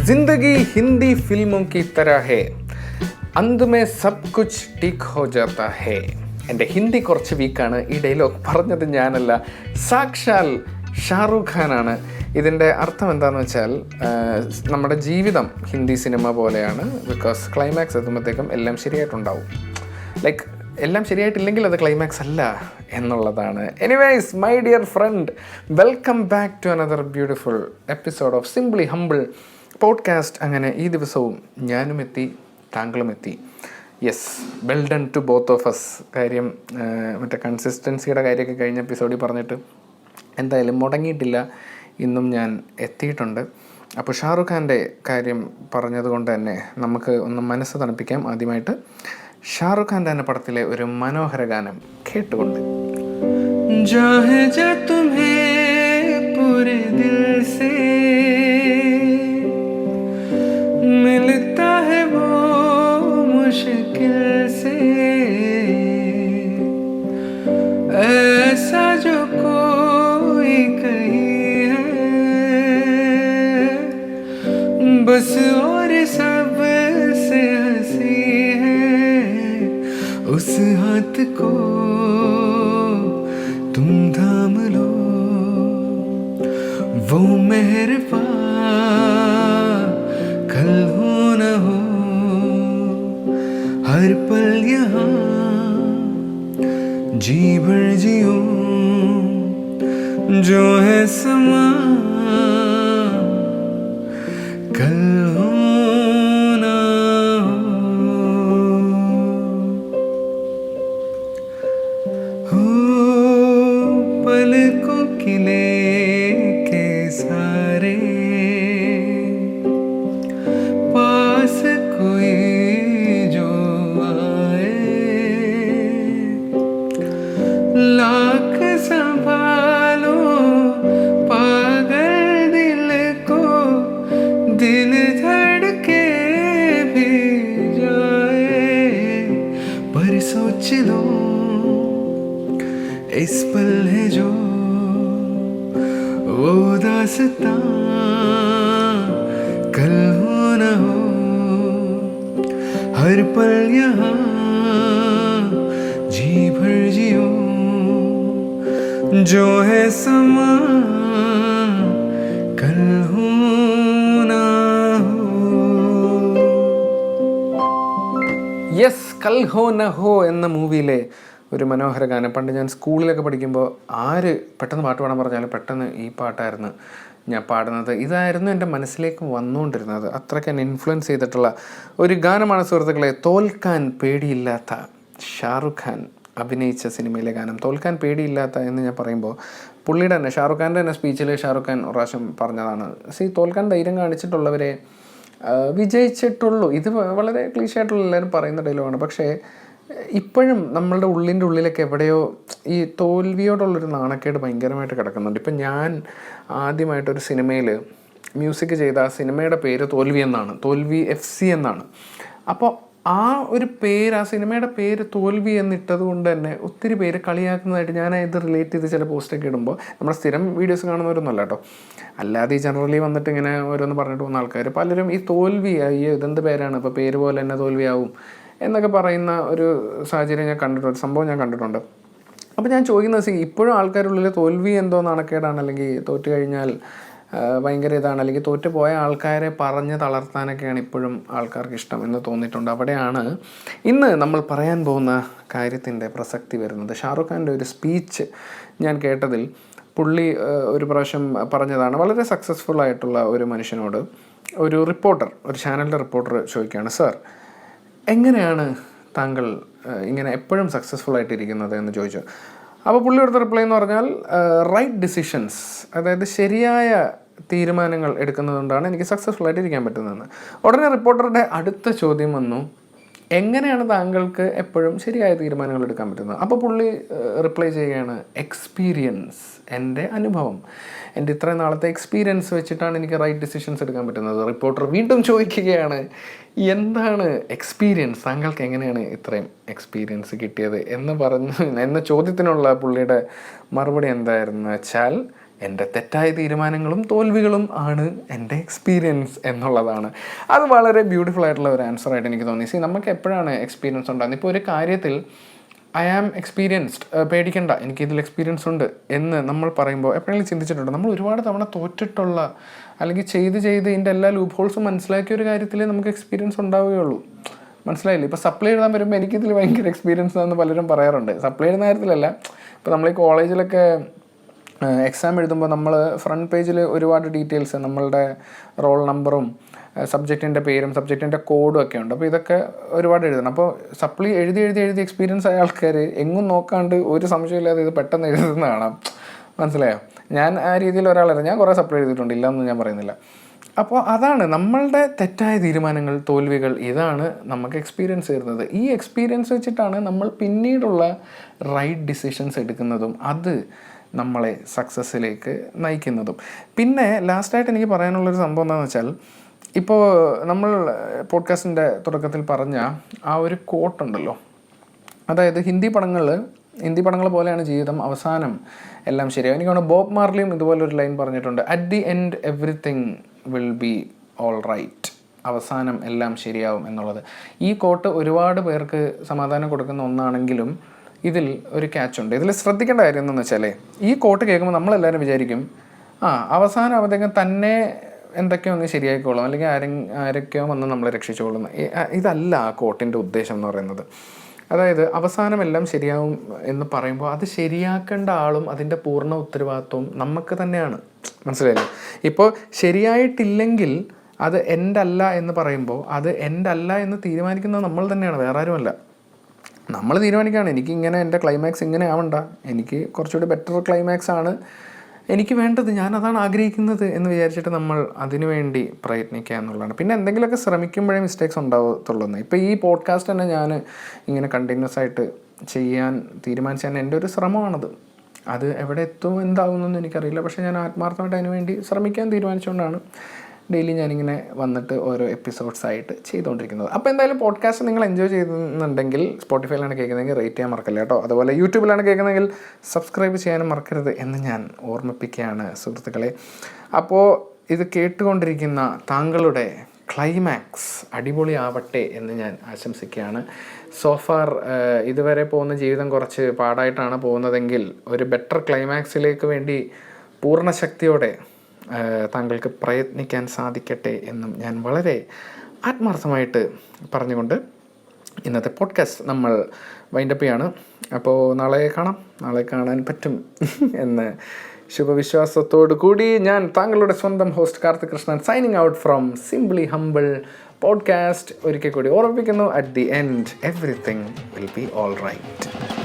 जिंदगी हिंदी फिल्मों की तरह है, अंत में सब कुछ ठीक हो जाता है. എൻ്റെ ഹിന്ദി കുറച്ച് വീക്കാണ്. ഈ ഡയലോഗ് പറഞ്ഞത് ഞാനല്ല, സാക്ഷാൽ ഷാറൂഖ് ഖാനാണ്. ഇതിൻ്റെ അർത്ഥം എന്താണെന്ന് വെച്ചാൽ നമ്മുടെ ജീവിതം ഹിന്ദി സിനിമ പോലെയാണ്. ബിക്കോസ് ക്ലൈമാക്സ് എത്തുമ്പോഴത്തേക്കും എല്ലാം ശരിയായിട്ടുണ്ടാവും. ലൈക്ക് എല്ലാം ശരിയായിട്ടില്ലെങ്കിൽ അത് ക്ലൈമാക്സ് അല്ല എന്നുള്ളതാണ്. Anyways my dear friend, welcome back to another beautiful episode of simply humble podcast. അങ്ങനെ ഈ ദിവസവും ഞാനും എത്തി, താങ്കളും എത്തി. Yes, well done to both of us. കാര്യം മറ്റേ കൺസിസ്റ്റൻസിയുടെ കാര്യമൊക്കെ കഴിഞ്ഞ എപ്പിസോഡിൽ പറഞ്ഞിട്ട് എന്തായാലും മുടങ്ങിയിട്ടില്ല. ഇന്നും ഞാൻ എത്തിയിട്ടുണ്ട്. അപ്പോൾ ഷാറൂഖ് ഖാൻ്റെ കാര്യം പറഞ്ഞതുകൊണ്ട് തന്നെ നമുക്ക് ഒന്ന് മനസ്സ് തണുപ്പിക്കാം. ആദ്യമായിട്ട് ഷാറൂഖ് ഖാൻ്റെ തന്നെ പടത്തിലെ ഒരു മനോഹര ഗാനം കേട്ടുകൊണ്ട്. मिलता है वो मुश्किल से, ऐसा जो कोई कहीं है, बस और सब से हंसी है, उस हाथ को तुम थाम लो, वो मेहरबान कल हो न हो, हर पल यहाँ जी भर जियो, जो है समा कल हो न हो, पलकों की लेके सारे पास कोई जो आए, लाख संभालो पागल दिल को, दिल धड़के भी जाए, पर सोच लो इस पल है जो वो दास्तां कल हो न हो, हर पल यहाँ जी भर जियो, जो है समा कल हो न हो. യെസ്, കൽ ഹോ ന ഹോ എന്ന മൂവിയിലെ ഒരു മനോഹര ഗാനം. പണ്ട് ഞാൻ സ്കൂളിലൊക്കെ പഠിക്കുമ്പോൾ ആര് പെട്ടെന്ന് പാട്ട് പാടാൻ പറഞ്ഞാലും പെട്ടെന്ന് ഈ പാട്ടായിരുന്നു ഞാൻ പാടുന്നത്. ഇതായിരുന്നു എൻ്റെ മനസ്സിലേക്ക് വന്നുകൊണ്ടിരുന്നത്. അത്രയ്ക്ക് എന്നെ ഇൻഫ്ലുവൻസ് ചെയ്തിട്ടുള്ള ഒരു ഗാനമാണ് സുഹൃത്തുക്കളെ. തോൽക്കാൻ പേടിയില്ലാത്ത ഷാറൂഖ് ഖാൻ അഭിനയിച്ച സിനിമയിലെ ഗാനം. തോൽക്കാൻ പേടിയില്ലാത്ത എന്ന് ഞാൻ പറയുമ്പോൾ പുള്ളിയുടെ തന്നെ ഷാറൂഖ് ഖാൻ്റെ തന്നെ സ്പീച്ചിൽ ഷാറൂഖ് ഖാൻ ഒരു പ്രാവശ്യം പറഞ്ഞതാണ്, തോൽക്കാൻ ധൈര്യം കാണിച്ചിട്ടുള്ളവരെ വിജയിച്ചിട്ടുള്ളൂ. ഇത് വളരെ ക്ലീശയായിട്ടുള്ള എല്ലാവരും പറയുന്ന ഡയലോഗാണ്. പക്ഷേ ഇപ്പോഴും നമ്മളുടെ ഉള്ളിലൊക്കെ എവിടെയോ ഈ തോൽവിയോടുള്ളൊരു നാണക്കേട് ഭയങ്കരമായിട്ട് കിടക്കുന്നുണ്ട്. ഇപ്പം ഞാൻ ആദ്യമായിട്ടൊരു സിനിമയിൽ മ്യൂസിക് ചെയ്ത ആ സിനിമയുടെ പേര് തോൽവി എന്നാണ്, തോൽവി FC എന്നാണ്. അപ്പോൾ ആ ഒരു പേര്, ആ സിനിമയുടെ പേര് തോൽവി എന്നിട്ടത് കൊണ്ട് തന്നെ ഒത്തിരി പേര് കളിയാക്കുന്നതായിട്ട് ഞാൻ ഇത് റിലേറ്റ് ചെയ്ത് ചില പോസ്റ്റൊക്കെ ഇടുമ്പോൾ, നമ്മുടെ സ്ഥിരം വീഡിയോസ് കാണുന്നവരൊന്നുമല്ല കേട്ടോ, അല്ലാതെ ഈ ജനറലി വന്നിട്ട് ഇങ്ങനെ ഓരോന്ന് പറഞ്ഞിട്ട് പോകുന്ന ആൾക്കാർ പലരും ഈ തോൽവി, അയ്യോ ഇതെന്ത് പേരാണ്, ഇപ്പോൾ പേര് പോലെ തന്നെ തോൽവിയാവും എന്നൊക്കെ പറയുന്ന ഒരു സാഹചര്യം ഞാൻ കണ്ടിട്ടുണ്ട്, ഒരു സംഭവം ഞാൻ കണ്ടിട്ടുണ്ട്. അപ്പോൾ ഞാൻ ചോദിക്കുന്നത്, ഇപ്പോഴും ആൾക്കാരുള്ളിൽ തോൽവി എന്തോ നാണക്കേടാണ്, അല്ലെങ്കിൽ തോറ്റു കഴിഞ്ഞാൽ ഭയങ്കര ഇതാണ്, അല്ലെങ്കിൽ തോറ്റു പോയ ആൾക്കാരെ പറഞ്ഞ് തളർത്താനൊക്കെയാണ് ഇപ്പോഴും ആൾക്കാർക്ക് ഇഷ്ടം എന്ന് തോന്നിയിട്ടുണ്ട്. അവിടെയാണ് ഇന്ന് നമ്മൾ പറയാൻ പോകുന്ന കാര്യത്തിൻ്റെ പ്രസക്തി വരുന്നത്. ഷാറൂഖ് ഖാൻ്റെ ഒരു സ്പീച്ച് ഞാൻ കേട്ടതിൽ പുള്ളി ഒരു പ്രാവശ്യം പറഞ്ഞതാണ്, വളരെ സക്സസ്ഫുൾ ആയിട്ടുള്ള ഒരു മനുഷ്യനോട് ഒരു റിപ്പോർട്ടർ, ഒരു ചാനലിൻ്റെ റിപ്പോർട്ടർ ചോദിക്കുകയാണ്, സർ എങ്ങനെയാണ് താങ്കൾ ഇങ്ങനെ എപ്പോഴും സക്സസ്ഫുൾ ആയിട്ടിരിക്കുന്നത് എന്ന് ചോദിച്ചു. അപ്പോൾ പുള്ളി എടുത്ത റിപ്ലൈ എന്ന് പറഞ്ഞാൽ റൈറ്റ് ഡിസിഷൻസ്, അതായത് ശരിയായ തീരുമാനങ്ങൾ എടുക്കുന്നതുകൊണ്ടാണ് എനിക്ക് സക്സസ്ഫുൾ ആയിട്ടിരിക്കാൻ പറ്റുന്നതെന്ന്. ഉടനെ റിപ്പോർട്ടറുടെ അടുത്ത ചോദ്യം വന്നു, എങ്ങനെയാണ് താങ്കൾക്ക് എപ്പോഴും ശരിയായ തീരുമാനങ്ങൾ എടുക്കാൻ പറ്റുന്നത്? അപ്പോൾ പുള്ളി റിപ്ലൈ ചെയ്യുകയാണ്, എക്സ്പീരിയൻസ്, എൻ്റെ അനുഭവം, എൻ്റെ ഇത്രയും നാളത്തെ എക്സ്പീരിയൻസ് വെച്ചിട്ടാണ് എനിക്ക് റൈറ്റ് ഡിസിഷൻസ് എടുക്കാൻ പറ്റുന്നത്. റിപ്പോർട്ടർ വീണ്ടും ചോദിക്കുകയാണ്, എന്താണ് എക്സ്പീരിയൻസ്, താങ്കൾക്ക് എങ്ങനെയാണ് ഇത്രയും എക്സ്പീരിയൻസ് കിട്ടിയത് എന്ന് പറഞ്ഞു. എന്ന ചോദ്യത്തിനുള്ള പുള്ളിയുടെ മറുപടി എന്തായിരുന്നു വെച്ചാൽ, എൻ്റെ തെറ്റായ തീരുമാനങ്ങളും തോൽവികളും ആണ് എൻ്റെ എക്സ്പീരിയൻസ് എന്നുള്ളതാണ്. അത് വളരെ ബ്യൂട്ടിഫുൾ ആയിട്ടുള്ള ഒരു ആൻസറായിട്ട് എനിക്ക് തോന്നി. നമുക്ക് എപ്പോഴാണ് എക്സ്പീരിയൻസ് ഉണ്ടാകുന്നത്? ഇപ്പോൾ ഒരു കാര്യത്തിൽ ഐ ആം എക്സ്പീരിയൻസ്ഡ്, പേടിക്കണ്ട എനിക്കിതിൽ എക്സ്പീരിയൻസ് ഉണ്ട് എന്ന് നമ്മൾ പറയുമ്പോൾ എപ്പോഴെങ്കിലും ചിന്തിച്ചിട്ടുണ്ടോ? നമ്മൾ ഒരുപാട് തവണ തോറ്റിട്ടുള്ള അല്ലെങ്കിൽ ചെയ്ത് ഇതിൻ്റെ എല്ലാ ലൂപ്പ് ഹോൾസും മനസ്സിലാക്കിയ ഒരു കാര്യത്തിലേ നമുക്ക് എക്സ്പീരിയൻസ് ഉണ്ടാവുകയുള്ളൂ. മനസ്സിലായില്ലേ? ഇപ്പോൾ സപ്ലൈ എഴുതാൻ വരുമ്പോൾ എനിക്കിതിൽ ഭയങ്കര എക്സ്പീരിയൻസ് ആണെന്ന് പലരും പറയാറുണ്ട്. സപ്ലൈ എഴുതുന്ന കാര്യത്തിലല്ല, ഇപ്പോൾ നമ്മൾ ഈ കോളേജിലൊക്കെ എക്സാം എഴുതുമ്പോൾ നമ്മൾ ഫ്രണ്ട് പേജിൽ ഒരുപാട് ഡീറ്റെയിൽസ്, നമ്മളുടെ റോൾ നമ്പറും സബ്ജക്റ്റിൻ്റെ പേരും സബ്ജക്റ്റിൻ്റെ കോഡും ഒക്കെ ഉണ്ട്. അപ്പോൾ ഇതൊക്കെ ഒരുപാട് എഴുതണം. അപ്പോൾ സപ്ലി എഴുതി എക്സ്പീരിയൻസ് ആയ ആൾക്കാർ എങ്ങും നോക്കാണ്ട് ഒരു സംശയമില്ലാതെ ഇത് പെട്ടെന്ന് എഴുതുന്ന കാണാം. മനസ്സിലായോ? ഞാൻ ആ രീതിയിൽ ഒരാളായിരുന്നു. ഞാൻ കുറേ സപ്ലൈ എഴുതിയിട്ടുണ്ട്, ഇല്ലയെന്ന് ഞാൻ പറയുന്നില്ല. അപ്പോൾ അതാണ് നമ്മളുടെ തെറ്റായ തീരുമാനങ്ങൾ, തോൽവികൾ, ഇതാണ് നമുക്ക് എക്സ്പീരിയൻസ് തരുന്നത്. ഈ എക്സ്പീരിയൻസ് വെച്ചിട്ടാണ് നമ്മൾ പിന്നീടുള്ള റൈറ്റ് ഡിസിഷൻസ് എടുക്കുന്നതും അത് നമ്മളെ സക്സസ്സിലേക്ക് നയിക്കുന്നതും. പിന്നെ ലാസ്റ്റായിട്ട് എനിക്ക് പറയാനുള്ളൊരു സംഭവം എന്താണെന്ന് വെച്ചാൽ, ഇപ്പോൾ നമ്മൾ പോഡ്കാസ്റ്റിൻ്റെ തുടക്കത്തിൽ പറഞ്ഞ ആ ഒരു കോട്ടുണ്ടല്ലോ, അതായത് ഹിന്ദി പടങ്ങൾ പോലെയാണ് ജീവിതം, അവസാനം എല്ലാം ശരിയാവും. എനിക്ക് തോന്നുന്നു ബോബ് മാർലിയും ഇതുപോലൊരു ലൈൻ പറഞ്ഞിട്ടുണ്ട്, at the end everything will be all right, അവസാനം എല്ലാം ശരിയാവും എന്നുള്ളത്. ഈ കോട്ട് ഒരുപാട് പേർക്ക് സമാധാനം കൊടുക്കുന്ന ഒന്നാണെങ്കിലും ഇതിൽ ഒരു ക്യാച്ചുണ്ട്. ഇതിൽ ശ്രദ്ധിക്കേണ്ട കാര്യം എന്താണെന്ന് വെച്ചാൽ, ഈ കോട്ട് കേൾക്കുമ്പോൾ നമ്മളെല്ലാവരും വിചാരിക്കും അവസാനം ആവുമ്പോഴത്തേക്കും തന്നെ എന്തൊക്കെയോ ഒന്ന് ശരിയായിക്കോളും, അല്ലെങ്കിൽ ആരൊക്കെയോ വന്ന് നമ്മളെ രക്ഷിച്ചോളും. ഇതല്ല ആ കോട്ടിൻ്റെ ഉദ്ദേശം എന്ന് പറയുന്നത്. അതായത് അവസാനം എല്ലാം ശരിയാവും എന്ന് പറയുമ്പോൾ അത് ശരിയാക്കേണ്ട ആളും അതിൻ്റെ പൂർണ്ണ ഉത്തരവാദിത്വവും നമുക്ക് തന്നെയാണ്. മനസ്സിലായില്ലേ? ഇപ്പോൾ ശരിയായിട്ടില്ലെങ്കിൽ അത് എൻ്റെ അല്ല എന്ന് പറയുമ്പോൾ അത് എൻ്റെ അല്ല എന്ന് തീരുമാനിക്കുന്നത് നമ്മൾ തന്നെയാണ്, വേറെ ആരുമല്ല. നമ്മൾ തീരുമാനിക്കുകയാണ്, എനിക്കിങ്ങനെ എൻ്റെ ക്ലൈമാക്സ് ഇങ്ങനെ ആവണ്ട, എനിക്ക് കുറച്ചുകൂടി ബെറ്റർ ക്ലൈമാക്സ് ആണ് എനിക്ക് വേണ്ടത്, ഞാനതാണ് ആഗ്രഹിക്കുന്നത് എന്ന് വിചാരിച്ചിട്ട് നമ്മൾ അതിനുവേണ്ടി പ്രയത്നിക്കുക എന്നുള്ളതാണ്. പിന്നെ എന്തെങ്കിലുമൊക്കെ ശ്രമിക്കുമ്പോഴേ മിസ്റ്റേക്സ് ഉണ്ടാവത്തുള്ളൂ. ഇപ്പോൾ ഈ പോഡ്കാസ്റ്റ് തന്നെ ഞാൻ ഇങ്ങനെ കണ്ടിന്യൂസ് ആയിട്ട് ചെയ്യാൻ തീരുമാനിച്ചാൽ എൻ്റെ ഒരു ശ്രമമാണത്. അത് എവിടെ എത്തും എന്താകുമെന്നൊന്നും എനിക്കറിയില്ല, പക്ഷേ ഞാൻ ആത്മാർത്ഥമായിട്ട് അതിന് വേണ്ടി ശ്രമിക്കാൻ തീരുമാനിച്ചുകൊണ്ടാണ് ഡെയിലി ഞാനിങ്ങനെ വന്നിട്ട് ഓരോ എപ്പിസോഡ്സായിട്ട് ചെയ്തുകൊണ്ടിരിക്കുന്നത്. അപ്പോൾ എന്തായാലും പോഡ്കാസ്റ്റ് നിങ്ങൾ എൻജോയ് ചെയ്യുന്നുണ്ടെങ്കിൽ സ്പോട്ടിഫൈയിലാണ് കേൾക്കുന്നതെങ്കിൽ റേറ്റ് ചെയ്യാൻ മറക്കല്ല കേട്ടോ. അതുപോലെ യൂട്യൂബിലാണ് കേൾക്കുന്നതെങ്കിൽ സബ്സ്ക്രൈബ് ചെയ്യാനും മറക്കരുത് എന്ന് ഞാൻ ഓർമ്മിപ്പിക്കുകയാണ് സുഹൃത്തുക്കളെ. അപ്പോൾ ഇത് കേട്ടുകൊണ്ടിരിക്കുന്ന താങ്കളുടെ ക്ലൈമാക്സ് അടിപൊളിയാവട്ടെ എന്ന് ഞാൻ ആശംസിക്കുകയാണ്. സോഫാർ ഇതുവരെ പോകുന്ന ജീവിതം കുറച്ച് പാടായിട്ടാണ് പോകുന്നതെങ്കിൽ ഒരു ബെറ്റർ ക്ലൈമാക്സിലേക്ക് വേണ്ടി പൂർണ്ണശക്തിയോടെ താങ്കൾക്ക് പ്രയത്നിക്കാൻ സാധിക്കട്ടെ എന്നും ഞാൻ വളരെ ആത്മാർത്ഥമായിട്ട് പറഞ്ഞുകൊണ്ട് ഇന്നത്തെ പോഡ്കാസ്റ്റ് നമ്മൾ വൈൻഡപ്പ് ചെയ്യാണ്. അപ്പോൾ നാളെ കാണാൻ പറ്റും എന്ന് ശുഭവിശ്വാസത്തോടു കൂടി ഞാൻ താങ്കളുടെ സ്വന്തം host Karthik Krishnan signing out from simply humble podcast. ഒരിക്കൽ കൂടി ഓർമ്മിപ്പിക്കുന്നു, at the end everything will be all right.